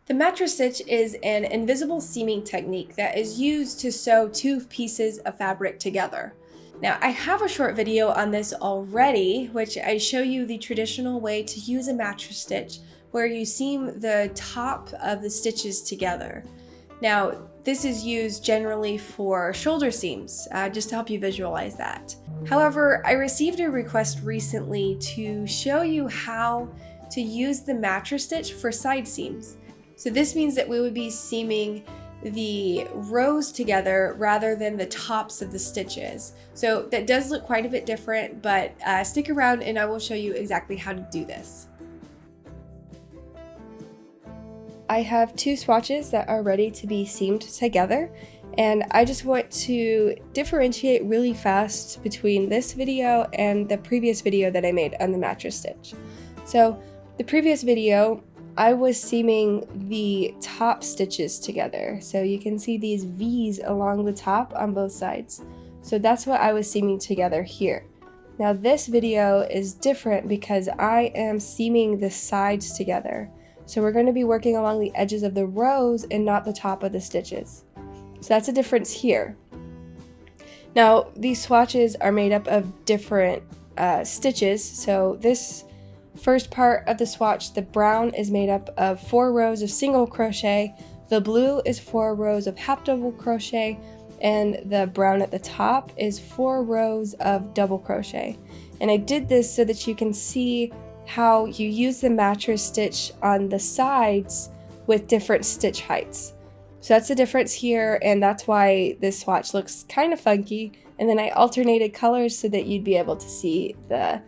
The mattress stitch is an invisible seaming technique that is used to sew two pieces of fabric together. Now, I have a short video on this already, which I show you the traditional way to use a mattress stitch where you seam the top of the stitches together. Now, this is used generally for shoulder seams, just to help you visualize that. However, I received a request recently to show you how to use the mattress stitch for side seams. So this means that we would be seaming the rows together rather than the tops of the stitches. So that does look quite a bit different, but stick around and I will show you exactly how to do this. I have two swatches that are ready to be seamed together, and I just want to differentiate really fast between this video and the previous video that I made on the mattress stitch. So the previous video, I was seaming the top stitches together. So you can see these V's along the top on both sides. So that's what I was seaming together here. Now this video is different because I am seaming the sides together. So we're going to be working along the edges of the rows and not the top of the stitches. So that's a difference here. Now these swatches are made up of different stitches. So this first part of the swatch, the brown, is made up of 4 rows of single crochet, the blue is 4 rows of half double crochet, and the brown at the top is 4 rows of double crochet. And I did this so that you can see how you use the mattress stitch on the sides with different stitch heights. So that's the difference here, and that's why this swatch looks kind of funky. And then I alternated colors so that you'd be able to see the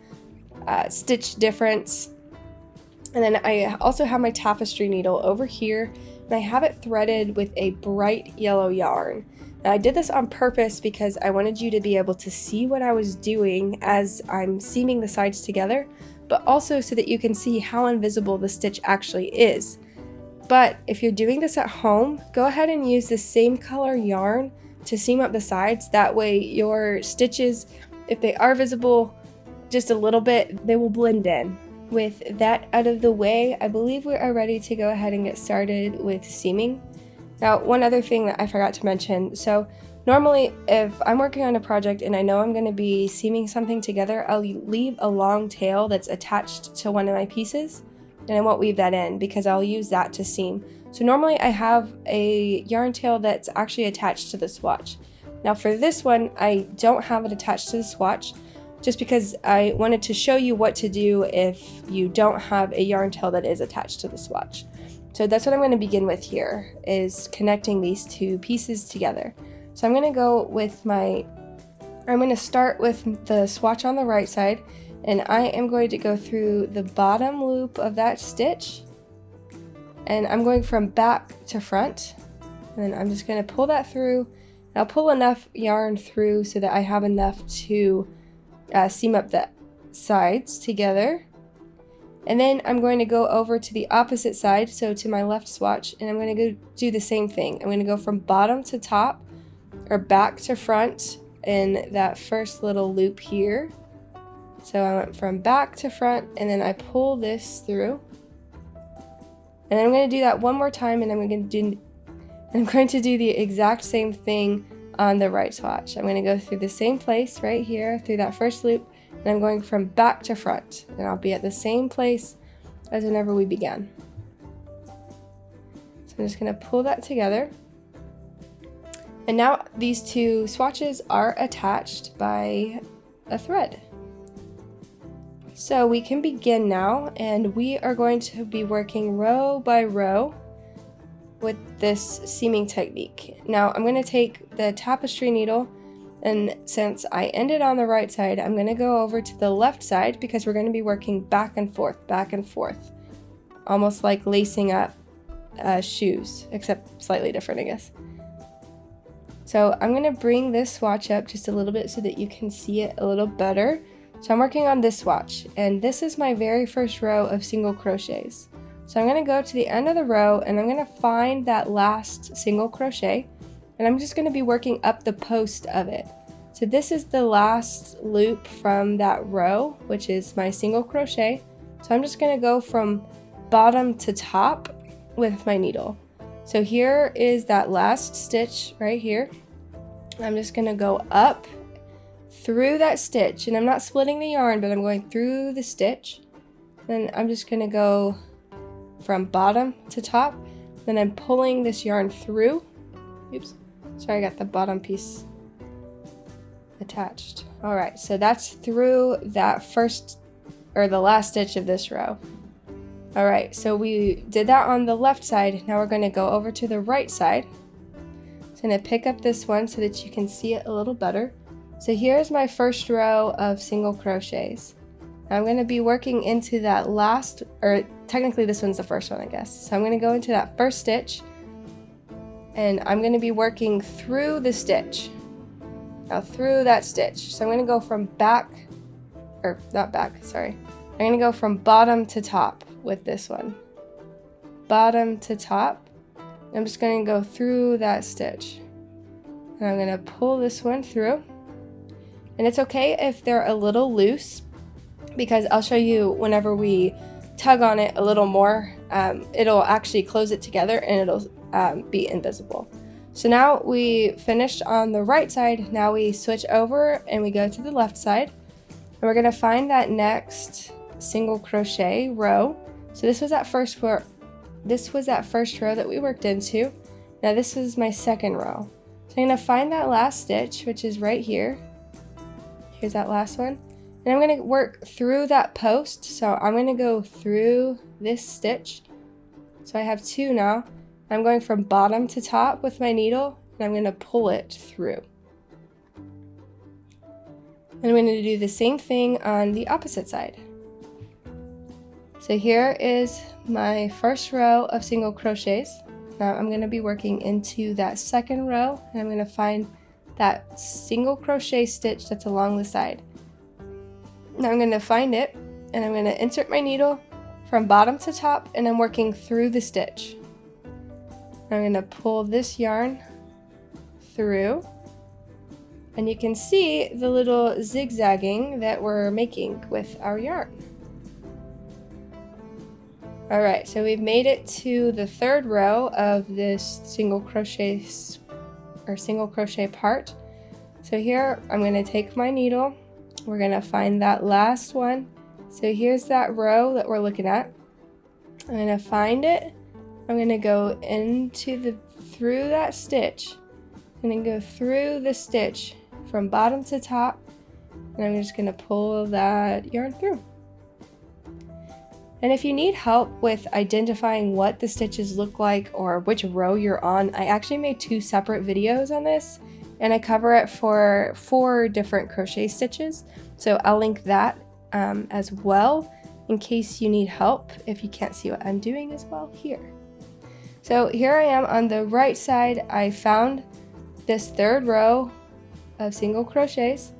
stitch difference. And then I also have my tapestry needle over here, and I have it threaded with a bright yellow yarn. Now I did this on purpose because I wanted you to be able to see what I was doing as I'm seaming the sides together, but also so that you can see how invisible the stitch actually is. But if you're doing this at home, go ahead and use the same color yarn to seam up the sides. That way your stitches, if they are visible just a little bit, they will blend in. With that out of the way, I believe we are ready to go ahead and get started with seaming. Now, one other thing that I forgot to mention. So normally if I'm working on a project and I know I'm going to be seaming something together, I'll leave a long tail that's attached to one of my pieces, and I won't weave that in because I'll use that to seam. So normally I have a yarn tail that's actually attached to the swatch. Now for this one, I don't have it attached to the swatch, just because I wanted to show you what to do if you don't have a yarn tail that is attached to the swatch. So that's what I'm going to begin with here, is connecting these two pieces together. So I'm going to start with the swatch on the right side, and I am going to go through the bottom loop of that stitch, and I'm going from back to front, and then I'm just going to pull that through, and I'll pull enough yarn through so that I have enough to seam up the sides together. And then I'm going to go over to the opposite side, so to my left swatch, and I'm going to go do the same thing. I'm going to go from bottom to top, or back to front in that first little loop here. So I went from back to front, and then I pull this through. And then I'm going to do that one more time, and I'm going to do the exact same thing on the right swatch. I'm going to go through the same place right here, through that first loop, and I'm going from back to front, and I'll be at the same place as whenever we began. So I'm just going to pull that together. And now these two swatches are attached by a thread. So we can begin now, and we are going to be working row by row with this seaming technique. Now I'm going to take the tapestry needle, and since I ended on the right side, I'm going to go over to the left side because we're going to be working back and forth, almost like lacing up shoes, except slightly different, I guess. So I'm going to bring this swatch up just a little bit so that you can see it a little better. So I'm working on this swatch, and this is my very first row of single crochets. So I'm going to go to the end of the row, and I'm going to find that last single crochet, and I'm just going to be working up the post of it. So this is the last loop from that row, which is my single crochet. So I'm just going to go from bottom to top with my needle. So here is that last stitch right here. I'm just gonna go up through that stitch, and I'm not splitting the yarn, but I'm going through the stitch. Then I'm just gonna go from bottom to top. Then I'm pulling this yarn through. Oops, sorry, I got the bottom piece attached. All right, so that's through that first, or the last stitch of this row. All right, so we did that on the left side. Now we're gonna go over to the right side. So I'm gonna pick up this one so that you can see it a little better. So here's my first row of single crochets. I'm gonna be working into that last, or technically this one's the first one, I guess. So I'm gonna go into that first stitch, and I'm gonna be working through the stitch. Now through that stitch. So I'm gonna go from back, or not back, sorry. I'm gonna go from bottom to top with this one. Bottom to top. I'm just gonna go through that stitch. And I'm gonna pull this one through. And it's okay if they're a little loose, because I'll show you whenever we tug on it a little more, it'll actually close it together and it'll be invisible. So now we finished on the right side. Now we switch over and we go to the left side. And we're gonna find that next single crochet row. So this was that first row. This was that first row that we worked into. Now this is my second row. So I'm gonna find that last stitch, which is right here. Here's that last one. And I'm gonna work through that post. So I'm gonna go through this stitch. So I have two now. I'm going from bottom to top with my needle, and I'm gonna pull it through. And I'm gonna do the same thing on the opposite side. So here is my first row of single crochets. Now I'm going to be working into that second row, and I'm going to find that single crochet stitch that's along the side. Now I'm going to find it, and I'm going to insert my needle from bottom to top, and I'm working through the stitch. I'm going to pull this yarn through, and you can see the little zigzagging that we're making with our yarn. All right, so we've made it to the third row of this single crochet part. So here I'm going to take my needle. We're going to find that last one. So here's that row that we're looking at. I'm going to find it. I'm going to go through that stitch, and then go through the stitch from bottom to top, and I'm just going to pull that yarn through. And if you need help with identifying what the stitches look like or which row you're on, I actually made 2 separate videos on this, and I cover it for 4 different crochet stitches. So I'll link that as well in case you need help if you can't see what I'm doing as well here. So here I am on the right side. I found this third row of single crochets,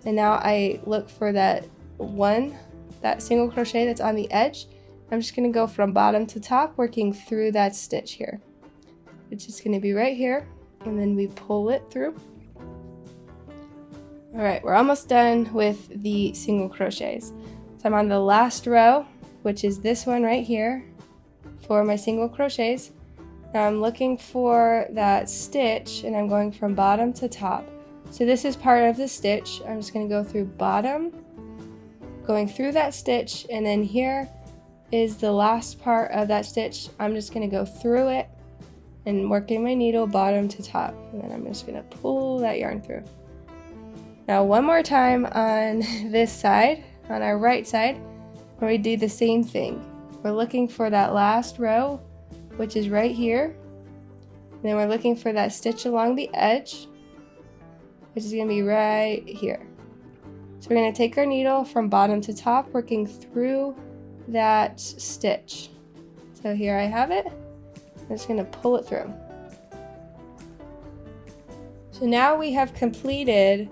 and now I look for that single crochet that's on the edge. I'm just going to go from bottom to top, working through that stitch here, which is going to be right here, and then we pull it through. All right, we're almost done with the single crochets. So I'm on the last row, which is this one right here, for my single crochets. Now I'm looking for that stitch, and I'm going from bottom to top. So this is part of the stitch. I'm just going to go through bottom, going through that stitch, and then here is the last part of that stitch. I'm just going to go through it and working my needle bottom to top, and then I'm just going to pull that yarn through. Now one more time on this side, on our right side, where we do the same thing. We're looking for that last row, which is right here, and then we're looking for that stitch along the edge, which is going to be right here. So we're going to take our needle from bottom to top, working through that stitch. So here I have it. I'm just going to pull it through. So now we have completed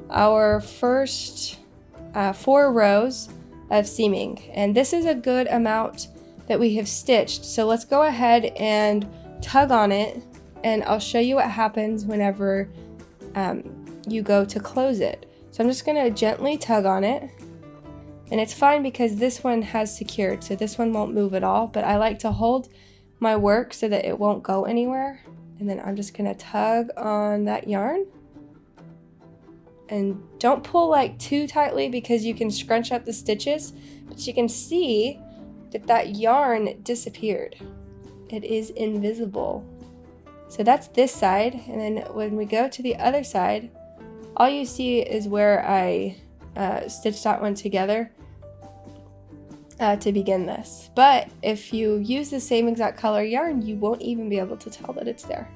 our first 4 rows of seaming, and this is a good amount that we have stitched. So let's go ahead and tug on it, and I'll show you what happens whenever you go to close it. So I'm just going to gently tug on it, and it's fine because this one has secured, so this one won't move at all, but I like to hold my work so that it won't go anywhere. And then I'm just gonna tug on that yarn. And don't pull like too tightly because you can scrunch up the stitches, but you can see that that yarn disappeared. It is invisible. So that's this side, and then when we go to the other side, all you see is where I stitched that one together to begin this. But if you use the same exact color yarn, you won't even be able to tell that it's there.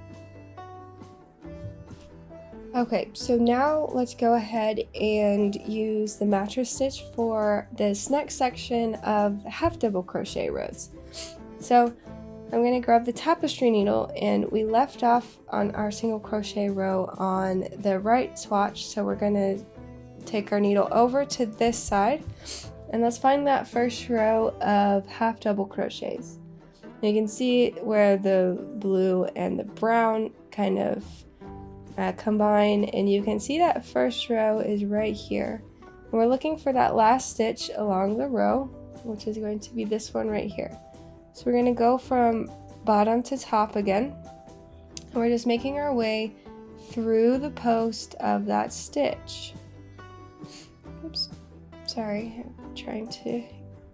Okay, so now let's go ahead and use the mattress stitch for this next section of half double crochet rows. So I'm going to grab the tapestry needle, and we left off on our single crochet row on the right swatch, so we're going to take our needle over to this side, and let's find that first row of half double crochets. You can see where the blue and the brown kind of combine, and you can see that first row is right here. And we're looking for that last stitch along the row, which is going to be this one right here. So we're going to go from bottom to top again, and we're just making our way through the post of that stitch. Oops, sorry, I'm trying to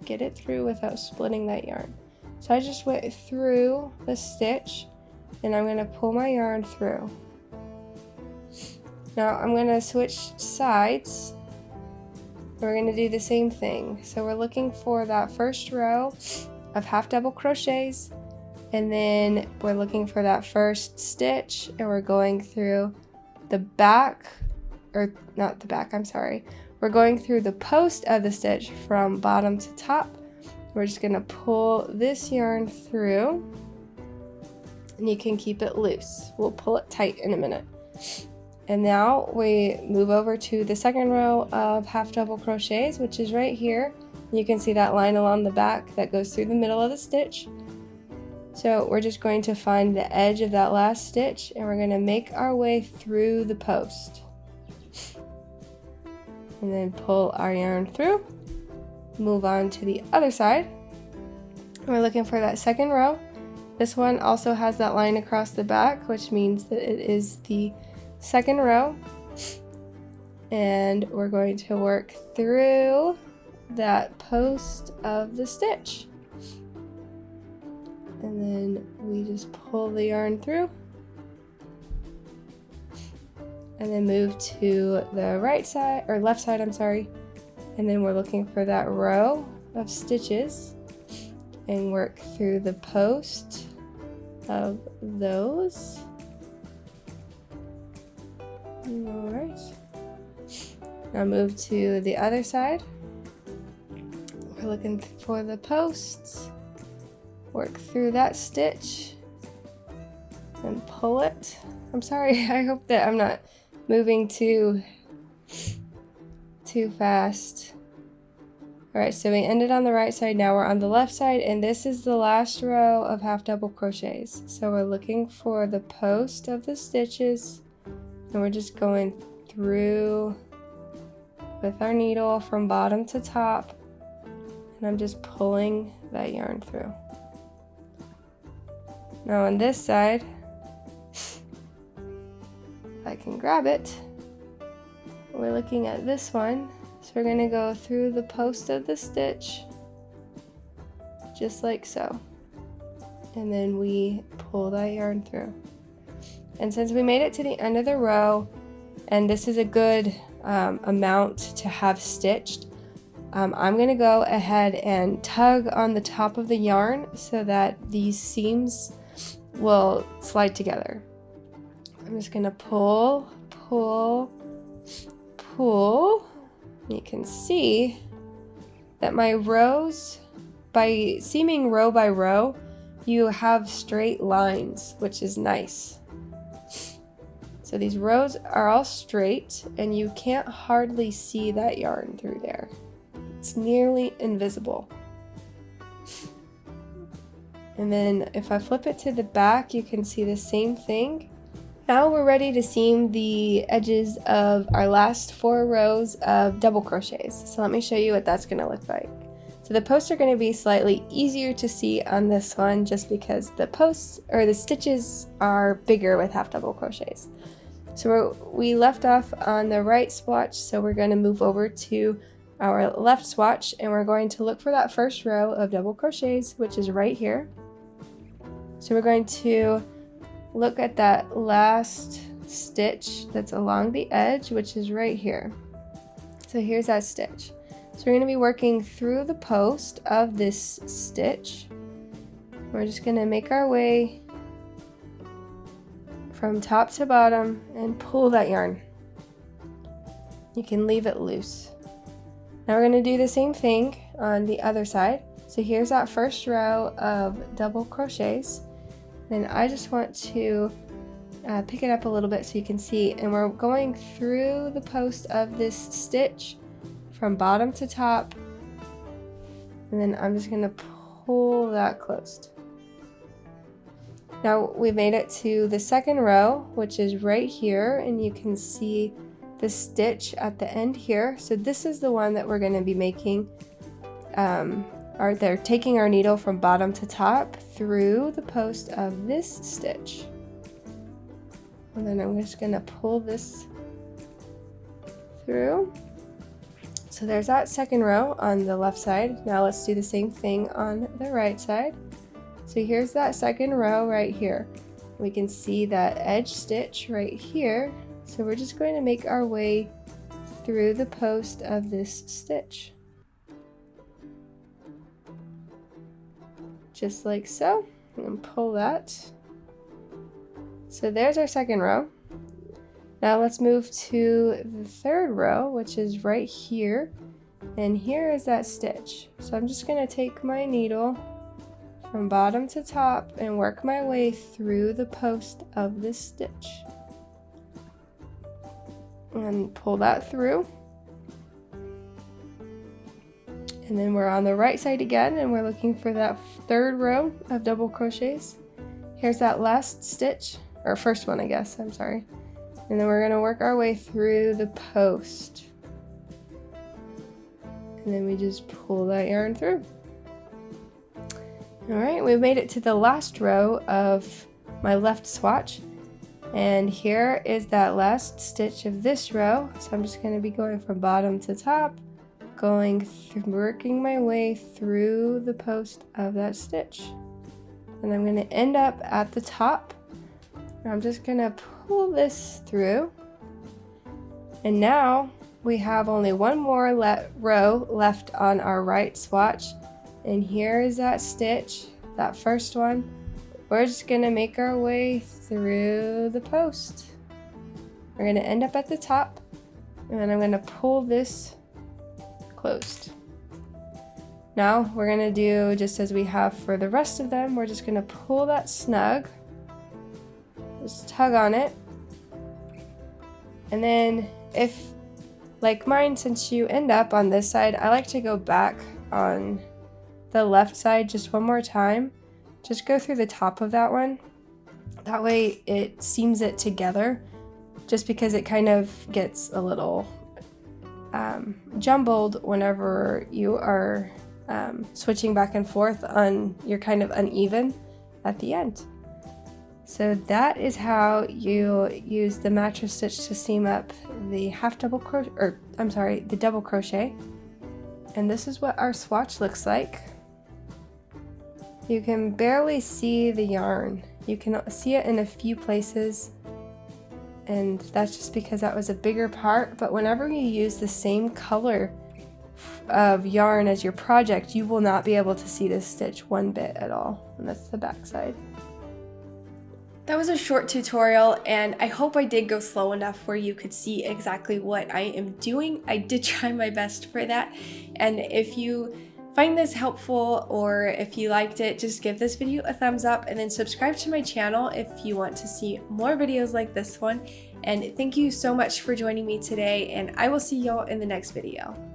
get it through without splitting that yarn. So I just went through the stitch, and I'm going to pull my yarn through. Now I'm going to switch sides. We're going to do the same thing. So we're looking for that first row of half double crochets, and then we're looking for that first stitch, and we're going through the back, or not the back, I'm sorry. We're going through the post of the stitch from bottom to top. We're just going to pull this yarn through, and you can keep it loose. We'll pull it tight in a minute. And now we move over to the second row of half double crochets, which is right here. You can see that line along the back that goes through the middle of the stitch. So we're just going to find the edge of that last stitch, and we're going to make our way through the post. And then pull our yarn through, move on to the other side. We're looking for that second row. This one also has that line across the back, which means that it is the second row, and we're going to work through that post of the stitch, and then we just pull the yarn through, and then move to the right side, or left side, I'm sorry, and then we're looking for that row of stitches and work through the post of those. Alright, now move to the other side. We're looking for the posts, work through that stitch, and pull it. I'm sorry, I hope that I'm not moving too fast. Alright, so we ended on the right side, now we're on the left side, and this is the last row of half double crochets. So we're looking for the post of the stitches, and we're just going through with our needle from bottom to top, and I'm just pulling that yarn through. Now on this side, if I can grab it, we're looking at this one. So we're going to go through the post of the stitch, just like so, and then we pull that yarn through. And since we made it to the end of the row, and this is a good amount to have stitched, I'm going to go ahead and tug on the top of the yarn so that these seams will slide together. I'm just going to pull, pull, pull. You can see that my rows, by seaming row by row, you have straight lines, which is nice. So these rows are all straight, and you can't hardly see that yarn through there. It's nearly invisible. And then if I flip it to the back, you can see the same thing. Now we're ready to seam the edges of our last 4 rows of double crochets. So let me show you what that's going to look like. So So the posts are going to be slightly easier to see on this one just because the posts or the stitches are bigger with half double crochets. So we left off on the right swatch, so we're going to move over to our left swatch and we're going to look for that first row of double crochets, which is right here. So we're going to look at that last stitch that's along the edge, which is right here. So here's that stitch. So we're going to be working through the post of this stitch. We're just going to make our way from top to bottom and pull that yarn. You can leave it loose. Now we're going to do the same thing on the other side. So here's that first row of double crochets. Then I just want to pick it up a little bit so you can see, and we're going through the post of this stitch from bottom to top, and then I'm just going to pull that closed. Now we made it to the second row, which is right here, and you can see the stitch at the end here. So this is the one that we're going to be making, they're taking our needle from bottom to top through the post of this stitch. And then I'm just going to pull this through. So there's that second row on the left side. Now let's do the same thing on the right side. So here's that second row right here. We can see that edge stitch right here. So we're just going to make our way through the post of this stitch. Just like so. And pull that. So there's our second row. Now let's move to the third row, which is right here. And here is that stitch. So I'm just going to take my needle from bottom to top and work my way through the post of this stitch. And pull that through. And then we're on the right side again and we're looking for that third row of double crochets. Here's that last stitch, or first one I guess, I'm sorry. And then we're going to work our way through the post. And then we just pull that yarn through. Alright, we've made it to the last row of my left swatch. And here is that last stitch of this row. So I'm just going to be going from bottom to top, working my way through the post of that stitch. And I'm going to end up at the top. I'm just going to pull this through. And now we have only one more row left on our right swatch. And here is that stitch, that first one. We're just going to make our way through the post. We're going to end up at the top. And then I'm going to pull this closed. Now we're going to do just as we have for the rest of them. We're just going to pull that snug. Just tug on it. And then if, like mine, since you end up on this side, I like to go back on the left side just one more time. Just go through the top of that one. That way it seams it together, just because it kind of gets a little jumbled whenever you are switching back and forth on, you're kind of uneven at the end. So that is how you use the mattress stitch to seam up the the double crochet. And this is what our swatch looks like. You can barely see the yarn. You can see it in a few places, and that's just because that was a bigger part. But whenever you use the same color of yarn as your project, you will not be able to see this stitch one bit at all. And that's the back side. That was a short tutorial, and I hope I did go slow enough where you could see exactly what I am doing. I did try my best for that, and if you find this helpful or if you liked it, just give this video a thumbs up and then subscribe to my channel if you want to see more videos like this one. And thank you so much for joining me today, and I will see y'all in the next video.